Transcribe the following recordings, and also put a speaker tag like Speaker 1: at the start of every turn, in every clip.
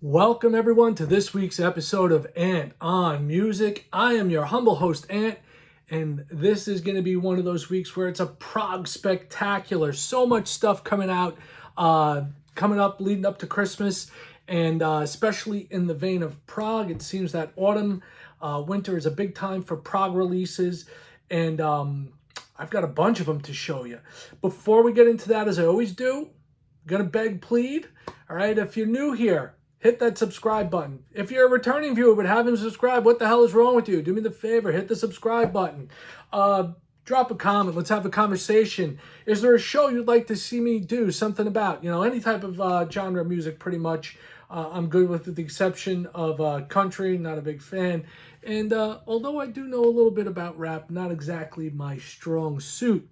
Speaker 1: Welcome everyone to this week's episode of Ant on Music. I am your humble host Ant, and this is going to be one of those weeks where it's a prog spectacular. So much stuff coming out, coming up leading up to Christmas, and especially in the vein of prog, it seems that autumn, winter is a big time for prog releases, and I've got a bunch of them to show you. Before we get into that, as I always do, I'm gonna beg, plead. All right, if you're new here, hit that subscribe button. If you're a returning viewer but haven't subscribed, what the hell is wrong with you? Do me the favor, hit the subscribe button. Drop a comment. Let's have a conversation. Is there a show you'd like to see me do something about? Any type of genre of music, pretty much. I'm good with the exception of country, not a big fan. And although I do know a little bit about rap, not exactly my strong suit.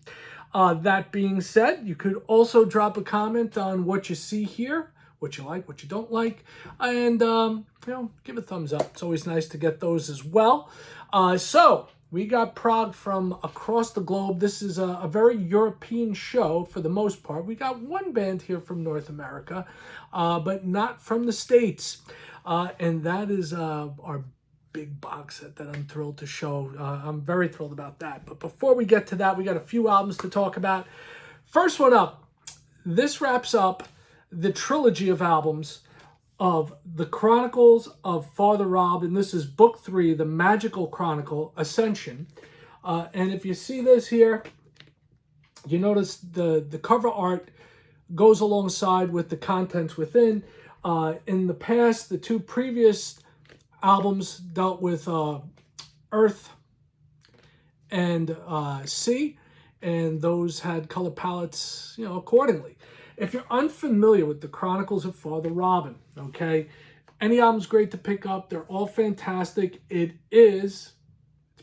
Speaker 1: That being said, you could also drop a comment on what you see here, what you like, what you don't like, and give a thumbs up. It's always nice to get those as well. So we got prog from across the globe. This is a very European show for the most part. We got one band here from North America, but not from the States, and that is our big box set that I'm thrilled to show. I'm very thrilled about that. But before we get to that, we got a few albums to talk about. First one up, this wraps up the trilogy of albums of the Chronicles of Father Rob, and this is book 3, The Magical Chronicle, Ascension. And if you see this here, you notice the cover art goes alongside with the contents within. In the past, the two previous albums dealt with Earth and Sea, and those had color palettes, accordingly. If you're unfamiliar with the Chronicles of Father Robin, okay, any album's great to pick up. They're all fantastic. It's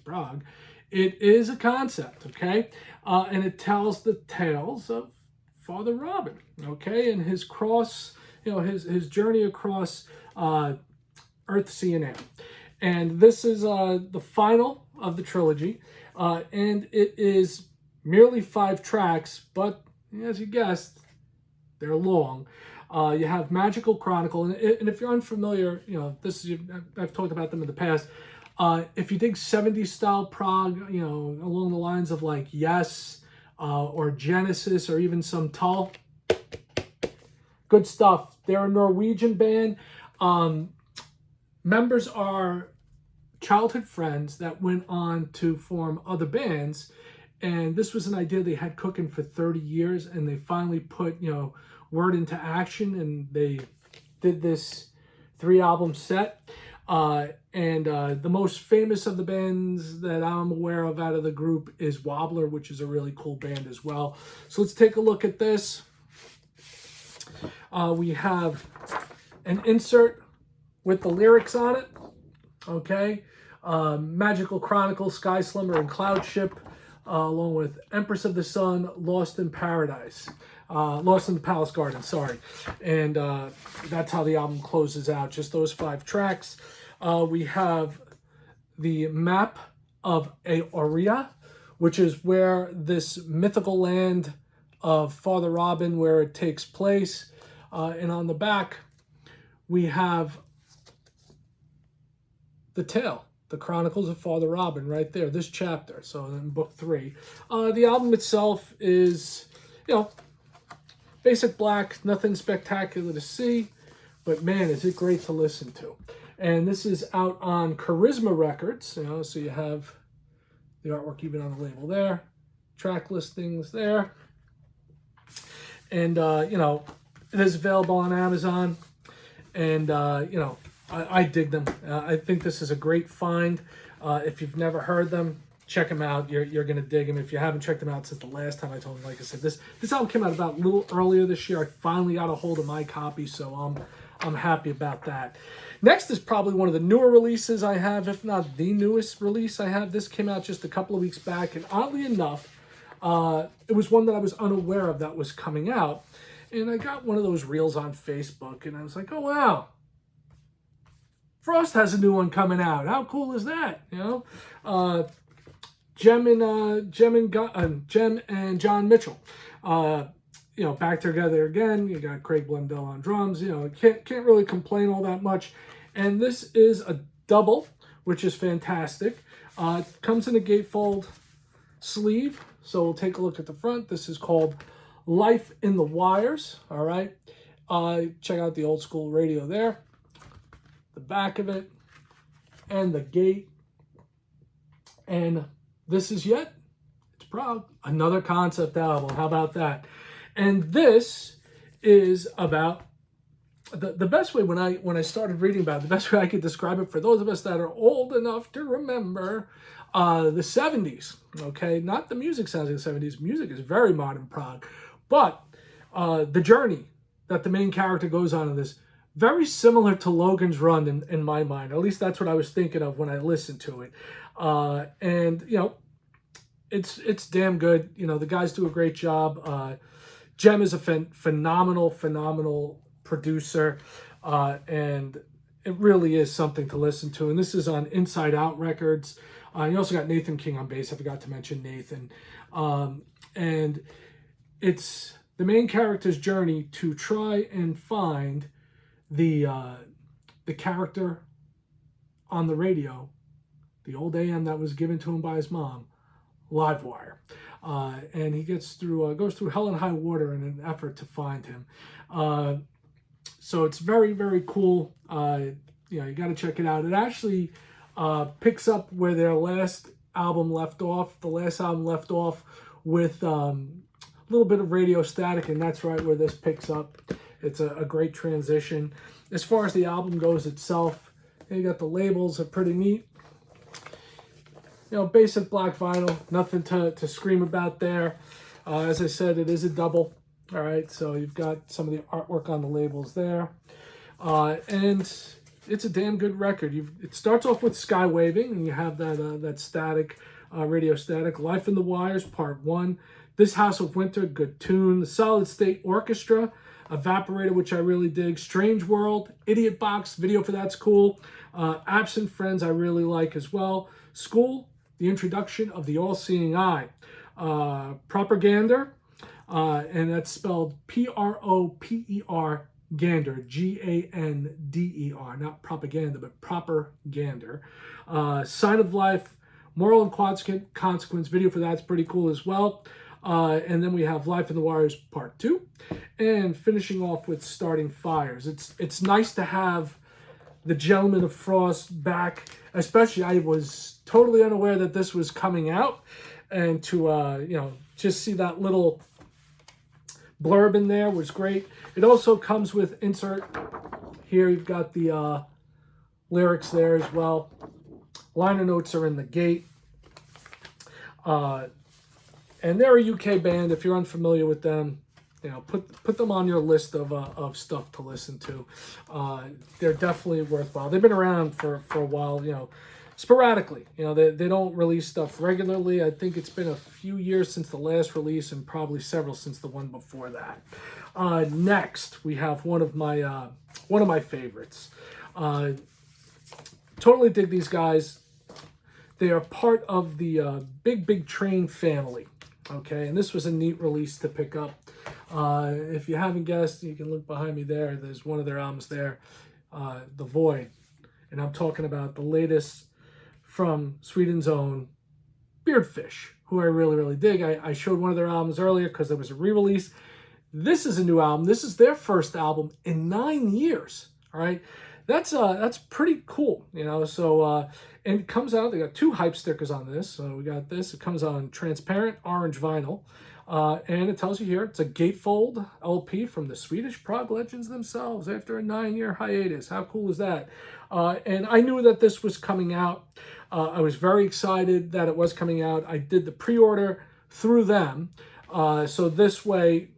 Speaker 1: prog. It is a concept, okay, and it tells the tales of Father Robin, okay, and his his journey across Earth, Sea, and Air. And this is the final of the trilogy, and it is merely 5 tracks, but as you guessed, they're long. You have Magical Chronicle, and if you're unfamiliar, I've talked about them in the past. If you dig 70s style prog, along the lines of like Yes, or Genesis, or even some Tull, good stuff. They're a Norwegian band. Members are childhood friends that went on to form other bands, and this was an idea they had cooking for 30 years, and they finally put word into action, and they did this 3-album set. And the most famous of the bands that I'm aware of out of the group is Wobbler, which is a really cool band as well. So let's take a look at this. We have an insert with the lyrics on it, okay? Magical Chronicle, Sky Slumber, and Cloud Ship, along with Empress of the Sun, Lost in Paradise. Lost in the Palace Garden, sorry. And that's how the album closes out, just those 5 tracks. We have the map of Aoria, which is where this mythical land of Father Robin, where it takes place. And on the back, we have the tale, the Chronicles of Father Robin, right there, this chapter. So in book 3. The album itself is, basic black, nothing spectacular to see, but man, is it great to listen to. And this is out on Charisma Records, so you have the artwork even on the label there, track listings there. And, it is available on Amazon, and, I dig them. I think this is a great find. If you've never heard them, check them out. You're going to dig them. If you haven't checked them out since the last time I told them, like I said, this album came out about a little earlier this year. I finally got a hold of my copy, so I'm happy about that. Next is probably one of the newer releases I have, if not the newest release I have. This came out just a couple of weeks back, and oddly enough, it was one that I was unaware of that was coming out. And I got one of those reels on Facebook, and I was like, oh, wow. Frost has a new one coming out. How cool is that? Jem and John Mitchell. back together again. You got Craig Blundell on drums. Can't really complain all that much. And this is a double, which is fantastic. It comes in a gatefold sleeve. So we'll take a look at the front. This is called Life in the Wires. All right. Check out the old school radio there. The back of it and the gate. And this is it's Prague. Another concept album. How about that? And this is about the best way when I started reading about it, the best way I could describe it for those of us that are old enough to remember the 70s. Okay, not the music sounds of the 70s. Music is very modern prog, but the journey that the main character goes on in this, very similar to Logan's Run in my mind. At least that's what I was thinking of when I listened to it. And it's damn good. The guys do a great job. Jem is a phenomenal producer, and it really is something to listen to. And this is on Inside Out Records. You also got Nathan King on bass. I forgot to mention Nathan. And it's the main character's journey to try and find the character on the radio, the old AM that was given to him by his mom, Livewire. And he goes through hell and high water in an effort to find him. So it's very, very cool. You got to check it out. It actually picks up where their last album left off. The last album left off with a little bit of radio static, and that's right where this picks up. It's a great transition. As far as the album goes itself, you got the labels are pretty neat. Basic black vinyl, nothing to scream about there. As I said, it is a double. All right, so you've got some of the artwork on the labels there. And it's a damn good record. It starts off with Sky Waving, and you have that static, radio static. Life in the Wires, Part 1. This House of Winter, good tune. The Solid State Orchestra, Evaporator, which I really dig. Strange World, Idiot Box, video for that's cool. Absent Friends, I really like as well. School, the introduction of the All-Seeing Eye. Propagander, and that's spelled Proper, Gander, Gander, not propaganda, but proper Gander. Sign of Life, Moral and Consequence, video for that's pretty cool as well. And then we have Life in the Wires Part 2, and finishing off with Starting Fires. It's nice to have the Gentleman of Frost back, especially I was totally unaware that this was coming out, and to just see that little blurb in there was great. It also comes with insert here. You've got the lyrics there as well. Liner notes are in the gate. And they're a UK band. If you're unfamiliar with them, put them on your list of stuff to listen to. They're definitely worthwhile. They've been around for a while, sporadically. They don't release stuff regularly. I think it's been a few years since the last release, and probably several since the one before that. Next, we have one of my favorites. Totally dig these guys. They are part of the Big Train family. Okay, and this was a neat release to pick up. If you haven't guessed, you can look behind me there. There's one of their albums there, The Void. And I'm talking about the latest from Sweden's own Beardfish, who I really, really dig. I showed one of their albums earlier because there was a re-release. This is a new album. This is their first album in 9 years. All right, that's pretty cool. So and it comes out. They got 2 hype stickers on this. So we got this. It comes on transparent orange vinyl. And it tells you here it's a gatefold LP from the Swedish prog legends themselves after a 9-year hiatus. How cool is that? And I knew that this was coming out. I was very excited that it was coming out. I did the pre-order through them. So this way,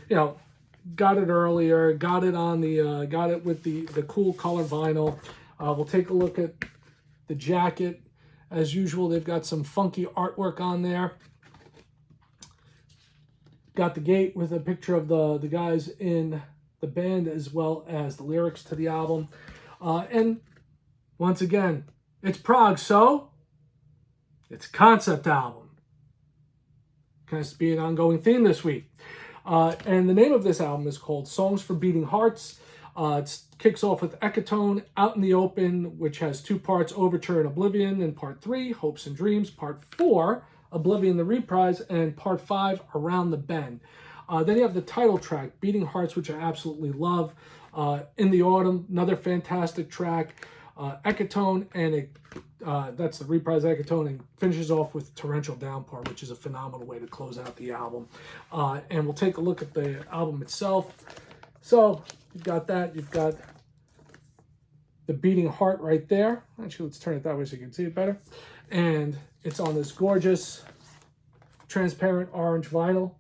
Speaker 1: got it earlier, got it with the cool color vinyl. We'll take a look at the jacket. As usual, they've got some funky artwork on there. Got the gate with a picture of the guys in the band, as well as the lyrics to the album. And once again, it's prog, so it's a concept album. Kind of be an ongoing theme this week. And the name of this album is called Songs for Beating Hearts. It kicks off with Ecotone, Out in the Open, which has 2 parts, Overture and Oblivion, and part 3, Hopes and Dreams, part 4, Oblivion the Reprise, and part 5, Around the Bend. Then you have the title track, Beating Hearts, which I absolutely love. In the Autumn, another fantastic track. Ecotone, and that's the reprise Ecotone, and finishes off with Torrential Downpour, which is a phenomenal way to close out the album. And we'll take a look at the album itself. So you've got that. You've got the beating heart right there. Actually, let's turn it that way so you can see it better. And it's on this gorgeous transparent orange vinyl.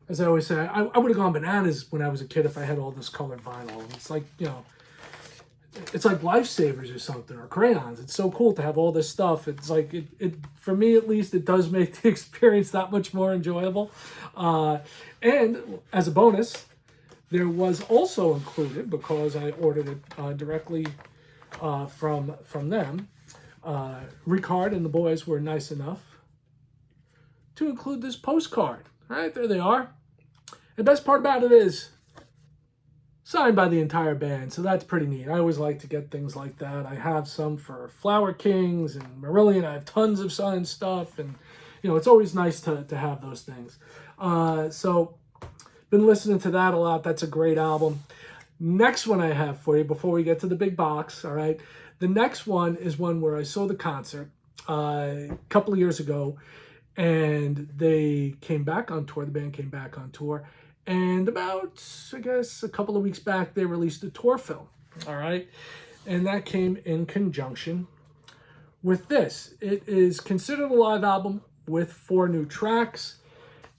Speaker 1: As I always say, I would have gone bananas when I was a kid if I had all this colored vinyl. It's like, you know, it's like lifesavers or something, or crayons. It's so cool to have all this stuff. It's like, it for me at least, it does make the experience that much more enjoyable. And as a bonus, there was also included, because I ordered it directly from them, Ricard and the boys were nice enough to include this postcard. All right, there they are. The best part about it is signed by the entire band, so that's pretty neat. I always like to get things like that. I have some for Flower Kings and Marillion. I have tons of signed stuff, and you know, it's always nice to have those things. So been listening to that a lot. That's a great album. Next one I have for you before we get to the big box, all right? The next one is one where I saw the concert a couple of years ago, and they came back on tour. The band came back on tour. And about, I guess, a couple of weeks back, they released a tour film, all right? And that came in conjunction with this. It is considered a live album with 4 new tracks.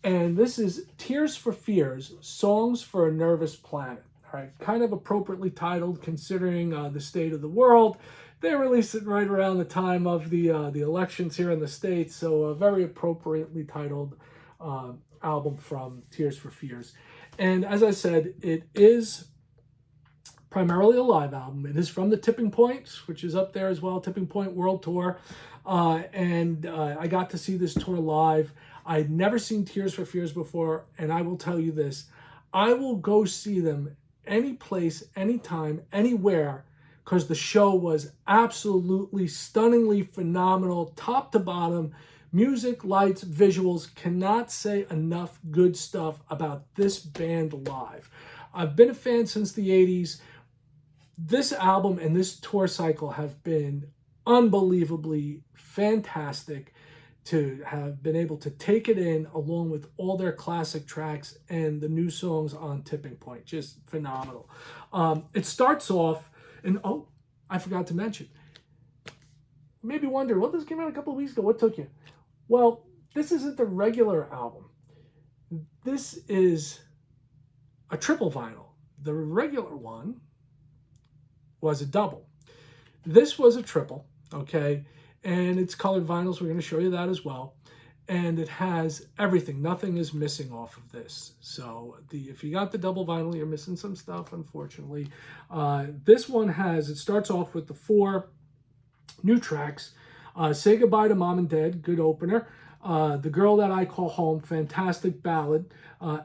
Speaker 1: And this is Tears for Fears, Songs for a Nervous Planet. All right, kind of appropriately titled considering the state of the world. They released it right around the time of the elections here in the States, so a very appropriately titled album from Tears for Fears. And as I said, it is primarily a live album. It is from the Tipping Point, which is up there as well, Tipping Point World Tour. I got to see this tour live. I'd never seen Tears for Fears before, and I will tell you this, I will go see them any place, anytime, anywhere, because the show was absolutely stunningly phenomenal, top to bottom. Music, lights, visuals, cannot say enough good stuff about this band live. I've been a fan since the 80s. This album and this tour cycle have been unbelievably fantastic to have been able to take it in along with all their classic tracks and the new songs on Tipping Point. Just phenomenal. It starts off, and oh, I forgot to mention, maybe wonder, well, this came out a couple of weeks ago. What took you? Well, this isn't the regular album. This is a triple vinyl. The regular one was a double. This was a triple, okay? And it's colored vinyls. We're going to show you that as well. And it has everything. Nothing is missing off of this. So if you got the double vinyl, you're missing some stuff, unfortunately. This one it starts off with the 4 new tracks. Say Goodbye to Mom and Dad, good opener. The Girl That I Call Home, fantastic ballad.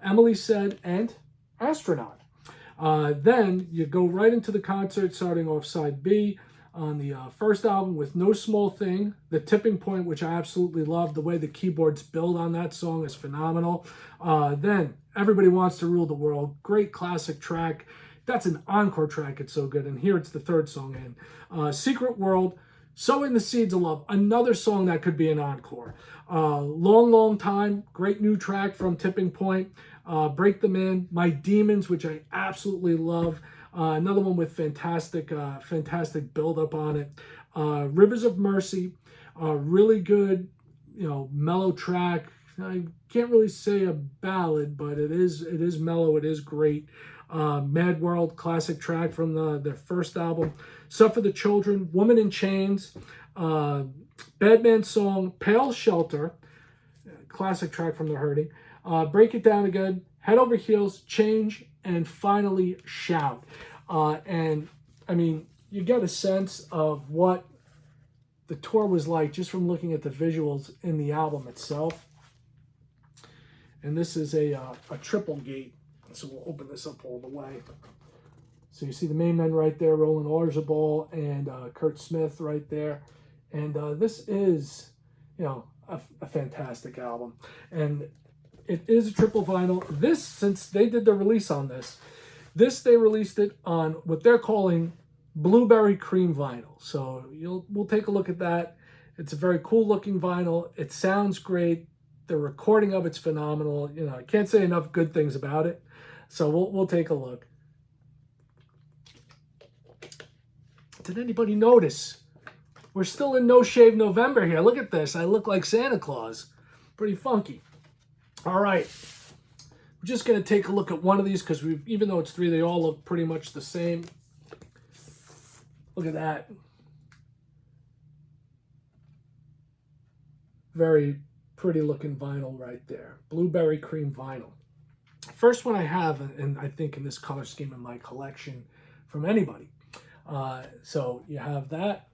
Speaker 1: Emily Said, and Astronaut. Then you go right into the concert, starting off side B on the first album with No Small Thing, The Tipping Point, which I absolutely love. The way the keyboards build on that song is phenomenal. Then Everybody Wants to Rule the World, great classic track. That's an encore track, it's so good. And here it's the 3rd song in. Secret World, Sowing the Seeds of Love, another song that could be an encore. Long, Long Time, great new track from Tipping Point. Break Them In, My Demons, which I absolutely love. Another one with fantastic build-up on it. Rivers of Mercy, really good, mellow track. I can't really say a ballad, but it is mellow, it is great. Mad World, classic track from their first album. Suffer the Children, Woman in Chains, Bad Man Song, Pale Shelter, classic track from The Hurting. Break It Down Again, Head Over Heels, Change, and finally Shout. And I mean, you get a sense of what the tour was like just from looking at the visuals in the album itself. And this is a triple gate. So we'll open this up all the way. So you see the main men right there, Roland Orzabal and Kurt Smith right there. And this is, you know, a fantastic album. And it is a triple vinyl. This, since they did the release on this, they released it on what they're calling blueberry cream vinyl. So we'll take a look at that. It's a very cool looking vinyl. It sounds great. The recording of it's phenomenal. You know, I can't say enough good things about it. So we'll take a look. Did anybody notice? We're still in No Shave November here. Look at this. I look like Santa Claus. Pretty funky. All right. We're just going to take a look at one of these because even though it's 3, they all look pretty much the same. Look at that. Very pretty looking vinyl right there. Blueberry cream vinyl. First one I have, and I think in this color scheme in my collection from anybody. So you have that.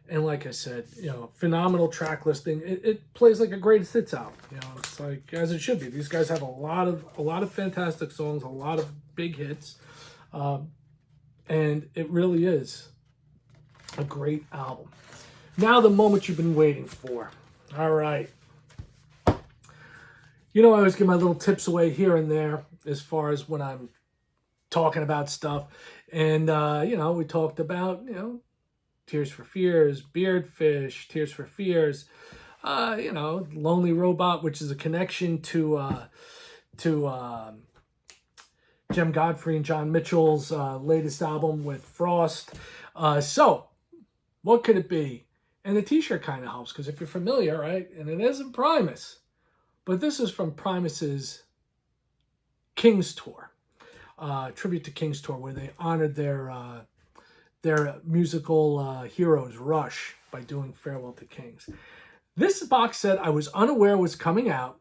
Speaker 1: And like I said, you know, phenomenal track listing. It plays like a greatest hits album. You know, it's like as it should be. These guys have a lot of fantastic songs, a lot of big hits, and it really is a great album. Now the moment you've been waiting for. All right. You know, I always give my little tips away here and there as far as when I'm talking about stuff. And, you know, we talked about, you know, Tears for Fears, Beardfish, Tears for Fears, you know, Lonely Robot, which is a connection to Jem Godfrey and John Mitchell's latest album with Frost. So, what could it be? And the t-shirt kind of helps, because if you're familiar, right, and it isn't Primus, but this is from Primus's Kings Tour, tribute to Kings Tour, where they honored their musical heroes, Rush, by doing Farewell to Kings. This box set I was unaware was coming out,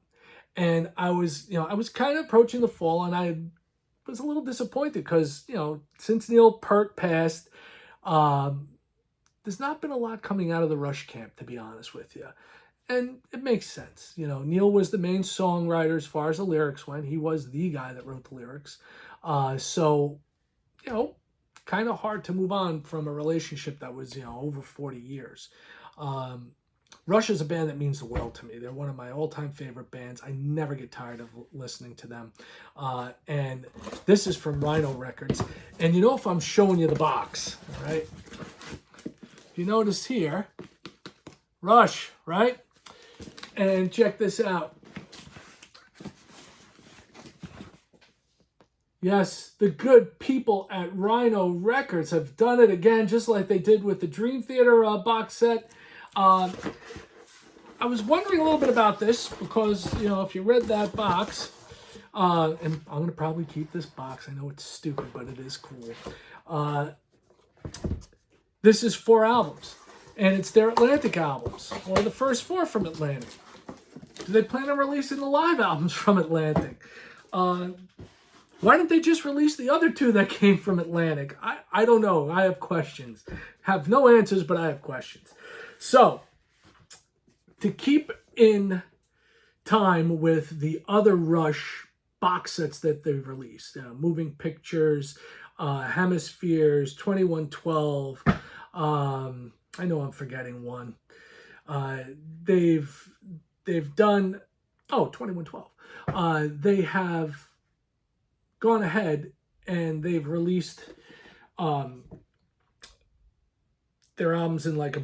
Speaker 1: and I was kind of approaching the fall, and I was a little disappointed because, you know, since Neil Peart passed, there's not been a lot coming out of the Rush camp, to be honest with you. And it makes sense. You know, Neil was the main songwriter as far as the lyrics went. He was the guy that wrote the lyrics. So, you know, kind of hard to move on from a relationship that was, you know, over 40 years. Rush is a band that means the world to me. They're one of my all-time favorite bands. I never get tired of listening to them. And this is from Rhino Records. And you know, if I'm showing you the box, all right? You notice here, Rush, right? And check this out. Yes, the good people at Rhino Records have done it again, just like they did with the Dream Theater box set. I was wondering a little bit about this because, you know, if you read that box, and I'm going to probably keep this box. I know it's stupid, but it is cool. This is 4 albums, and it's their Atlantic albums, or the first 4 from Atlantic. Do they plan on releasing the live albums from Atlantic? Why didn't they just release the other 2 that came from Atlantic? I don't know. I have questions. Have no answers, but I have questions. So, to keep in time with the other Rush box sets that they've released, Moving Pictures, Hemispheres, 2112, I know I'm forgetting one. They've done, 2112. They have gone ahead and they've released their albums in like a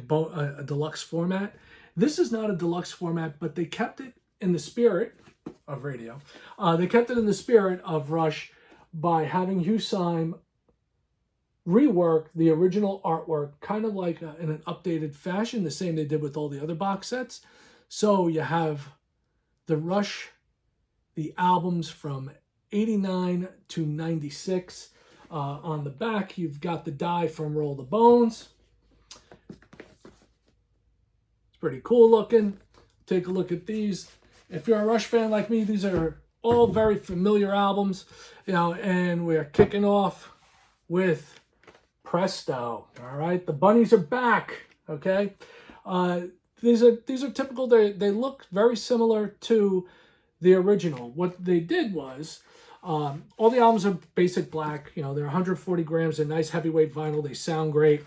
Speaker 1: deluxe format. This is not a deluxe format, but they kept it in the spirit of radio. They kept it in the spirit of Rush by having Hugh Syme rework the original artwork kind of like in an updated fashion, the same they did with all the other box sets. So you have the Rush, the albums from 89 to 96. On the back, you've got the die from Roll the Bones. It's pretty cool looking. Take a look at these. If you're a Rush fan like me, these are all very familiar albums, you know, and we're kicking off with Presto. All right, the bunnies are back. Okay, these are typical. They look very similar to the original. What they did was, all the albums are basic black. You know, they're 140 grams, a nice heavyweight vinyl. They sound great.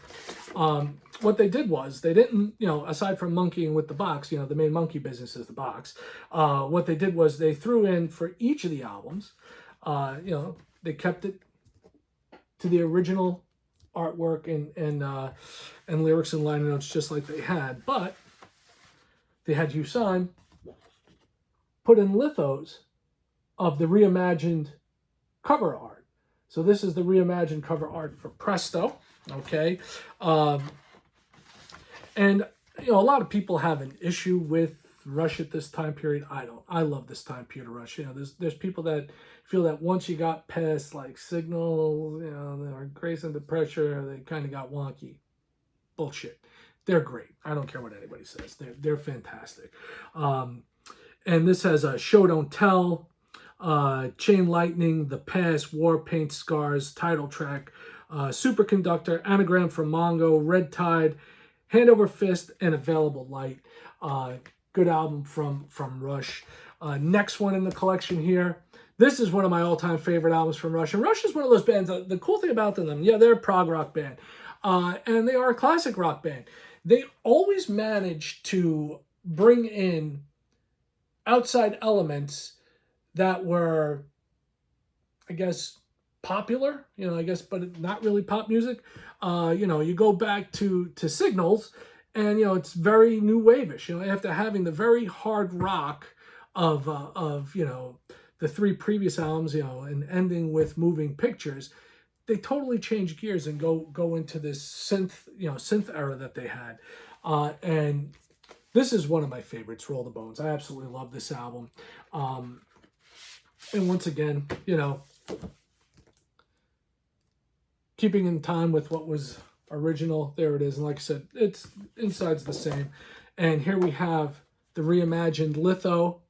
Speaker 1: What they did was, they didn't, you know, aside from monkeying with the box, you know, the main monkey business is the box. What they did was they threw in for each of the albums, you know, they kept it to the original artwork and lyrics and liner notes just like they had, but they had you sign, put in lithos of the reimagined cover art. So this is the reimagined cover art for Presto, okay? And, you know, a lot of people have an issue with Rush at this time period. I don't. I love this time period of Rush. You know, there's people that feel that once you got past, like, Signal, you know, or Grace Under Pressure, they kind of got wonky. Bullshit. They're great. I don't care what anybody says. They're fantastic. And this has a Show Don't Tell, Chain Lightning, The Past, War Paint Scars, title track, Superconductor, Anagram for Mongo, Red Tide, Hand Over Fist, and Available Light. Good album from Rush. Next one in the collection here. This is one of my all-time favorite albums from Rush. And Rush is one of those bands, the cool thing about them, yeah, they're a prog rock band. And they are a classic rock band. They always manage to bring in outside elements that were, I guess, popular, you know, I guess, but not really pop music. You know, you go back to Signals, and, you know, it's very new wave-ish, you know, after having the very hard rock of you know, the three previous albums, you know, and ending with Moving Pictures, they totally change gears and go into this synth era that they had. And this is one of my favorites, Roll the Bones. I absolutely love this album. And once again, you know, keeping in time with what was original, there it is. And like I said, it's inside's the same. And here we have the reimagined litho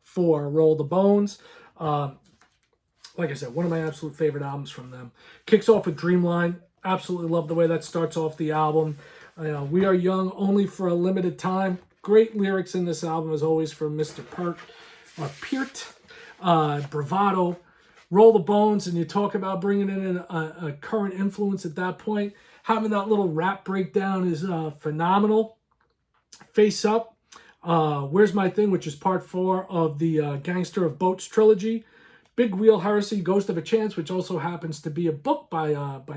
Speaker 1: for Roll the Bones. Like I said, one of my absolute favorite albums from them. Kicks off with Dreamline. Absolutely love the way that starts off the album. We Are Young Only for a Limited Time. Great lyrics in this album, as always, from Mr. Peart. Bravado. Roll the Bones, and you talk about bringing in a current influence at that point. Having that little rap breakdown is phenomenal. Face Up. Where's My Thing, which is part 4 of the Gangster of Boats trilogy. Big Wheel Heresy, Ghost of a Chance, which also happens to be a book by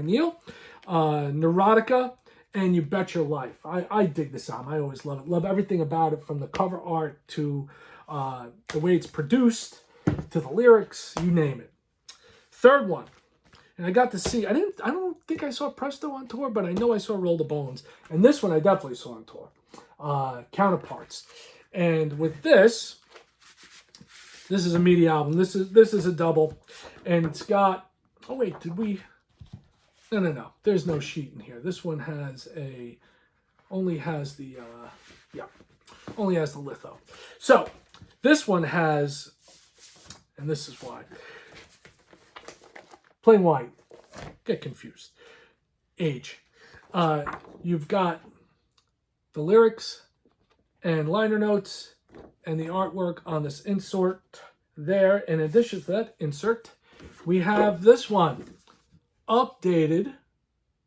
Speaker 1: Neil. Neurotica, and You Bet Your Life. I dig this album. I always love it. Love everything about it, from the cover art to the way it's produced, to the lyrics, you name it. Third one, and I got to see, I don't think I saw Presto on tour, but I know I saw Roll the Bones. And this one I definitely saw on tour. Counterparts. And with this is a media album. This is a double, and it's got, oh wait, no. There's no sheet in here. This one only has the litho. So this one has, and this is why. Plain white. Get confused. Age. You've got the lyrics and liner notes and the artwork on this insert there. In addition to that insert, we have this one. Updated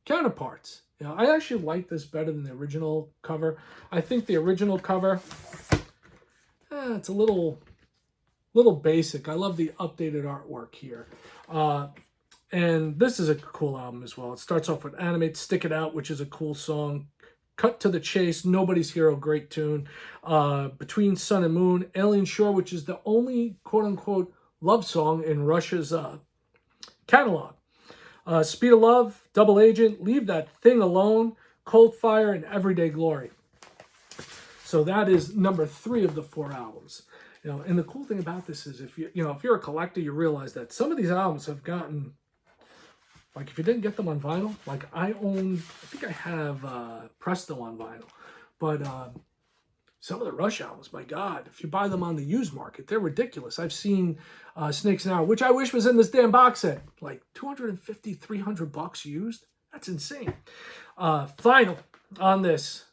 Speaker 1: Counterparts. You know, I actually like this better than the original cover. I think the original cover, it's a little basic. I love the updated artwork here. And this is a cool album as well. It starts off with Animate, Stick It Out, which is a cool song. Cut to the Chase, Nobody's Hero, great tune. Between Sun and Moon, Alien Shore, which is the only quote-unquote love song in Rush's catalog. Speed of Love, Double Agent, Leave That Thing Alone, Cold Fire, and Everyday Glory. So that is number 3 of the 4 albums. You know, and the cool thing about this is, if you're a collector, you realize that some of these albums have gotten, like, if you didn't get them on vinyl, like I think I have Presto on vinyl, but some of the Rush albums, my God, if you buy them on the used market, they're ridiculous. I've seen Snakes and Arrow, which I wish was in this damn box set, like $250, $300 used. That's insane. Final on this,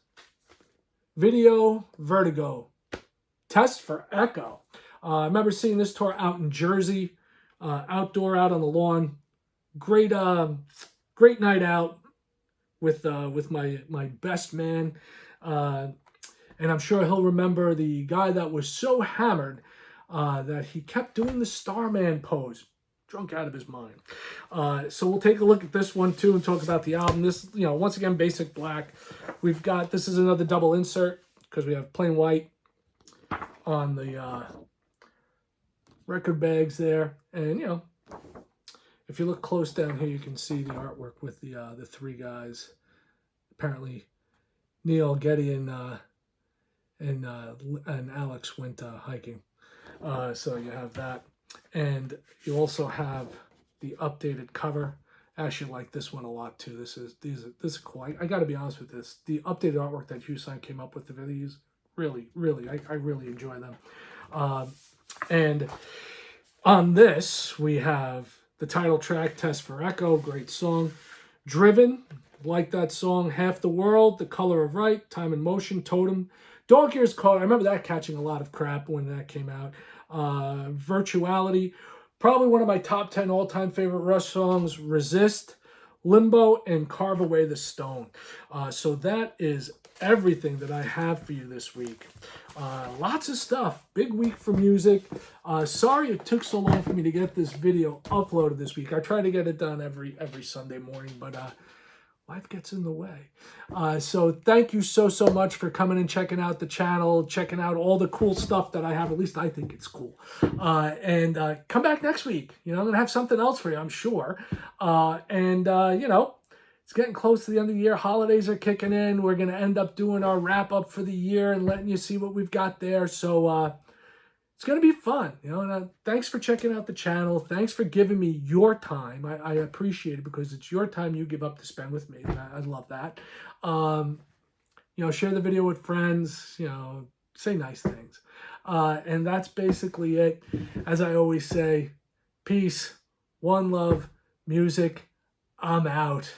Speaker 1: Video Vertigo, Test for Echo. I remember seeing this tour out in Jersey, outdoor, out on the lawn. Great, great night out with my best man, and I'm sure he'll remember the guy that was so hammered that he kept doing the Starman pose, drunk out of his mind. So we'll take a look at this one too and talk about the album. This, once again, basic black. We've got, this is another double insert because we have plain white on the record bags there, and if you look close down here, you can see the artwork with the three guys. Apparently, Neil, Getty, and Alex went hiking. So you have that, and you also have the updated cover. I actually like this one a lot too. This is cool. I got to be honest with this. The updated artwork that Hussein came up with, the videos, really, I really enjoy them. And on this, we have the title track, Test for Echo, great song. Driven, like that song. Half the World, The Color of Right, Time and Motion, Totem. Dog Ears Caught, I remember that catching a lot of crap when that came out. Virtuality, probably one of my top 10 all-time favorite Rush songs, Resist, Limbo, and Carve Away the Stone. So that is everything that I have for you this week. Lots of stuff. Big week for music. Sorry it took so long for me to get this video uploaded this week. I try to get it done every Sunday morning, but life gets in the way. So thank you so much for coming and checking out the channel, checking out all the cool stuff that I have. At least I think it's cool. And come back next week. I'm going to have something else for you, I'm sure. It's getting close to the end of the year. Holidays are kicking in. We're going to end up doing our wrap up for the year and letting you see what we've got there. So it's going to be fun. And thanks for checking out the channel. Thanks for giving me your time. I appreciate it because it's your time you give up to spend with me. And I love that. Share the video with friends, say nice things. And that's basically it. As I always say, peace, one love, music. I'm out.